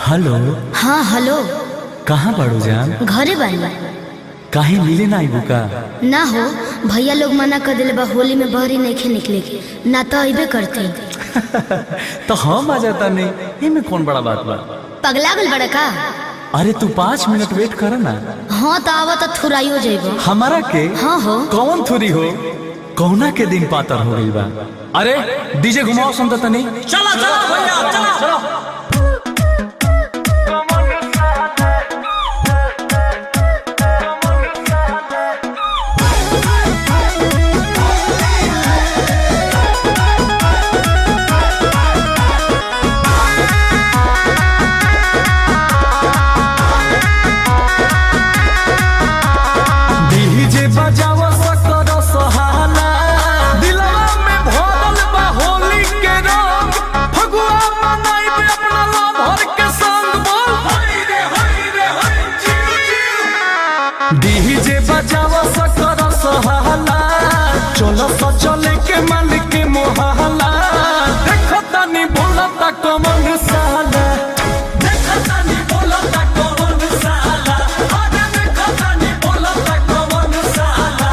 Hello. हाँ hello. कहाँ बाड़ू जान? घरे बानी। काहे मिले ना आइबू का? ना हो, भैया लोग मना कर दिले बा होली में बहरी नहीं निकले के, ना तो अबे करते। तो हम आ जाता नहीं, इनमें कौन बड़ा बात बा? पगला गल बड़ा का? अरे तू 5 मिनट वेट कर ना। हाँ तो आवा तो थुराइयो जाइबो। हमारा के? हाँ हो। कौन थुरी हो? कौना के दिन पातर हो गई बा? अरे डीजे घुमाओ सुनता तनी। चला चला भैया चला चला। बजावा सकरो सहाला, दिलवा में भरल बा होली के रंग, फगुआ मनाइबे अपना लवर के संग। बोल हाय रे चिल चिल। डीजे बजावा सकरो सहाला, चलो तो चले के मालिक के मोहल्ला, देखो तनी बोलता कमन साला, देखो तनी बोलता कमन साला, अरे देखो तनी बोलता कमन साला।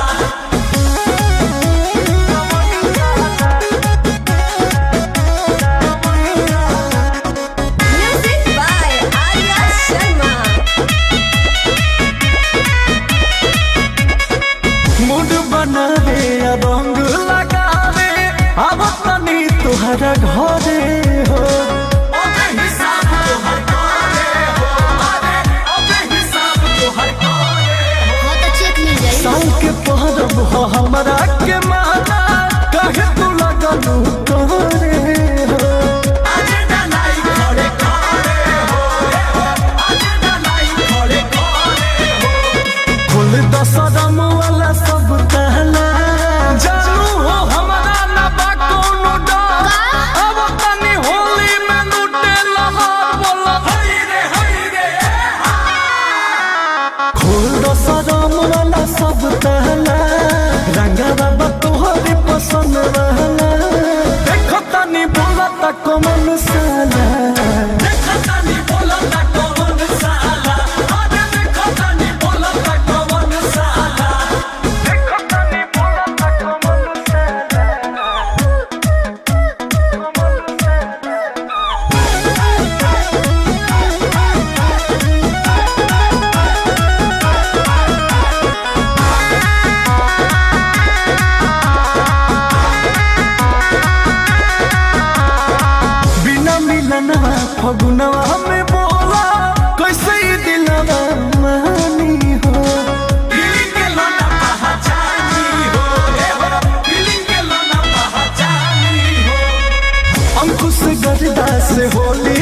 Music by Arya Sharma. Mood बनावे रंग लगावे, अब तनी तुहरा घरे हो, अबे हिसाब तोहर करे हो, अबे हिसाब तोहर करे हो। हाँ तो चेक मिल जाई। साल के पहरब हो हमरा के माना, काहे तू लगलू करे हो, आज डलाई खड़े करे हो, आज डलाई खड़े करे हो। फुल दसरम वाला सब कहला, जानू हो हमरा ना बा कोनो डर, अब तनी होली में लूटे लहर। बोला हई रे फुल दसरम वाला सब कहला, रंगा बाबा तोहरे पसंद रहला, देखो तनी बोलता कमन साला, देखो तनी बोलता कमन साला, अरे देखो तनी बोलता कमन साला, देखो तनी बोलता कमन साला, कमन साला। बिना मिलनवा फगुनवा में बोला, कैसे ही दिलवा मानी हो, फीलिंग के लाना पहचानी हो, फीलिंग के लाना पहचानी हो। अंकुश गर्दा से होली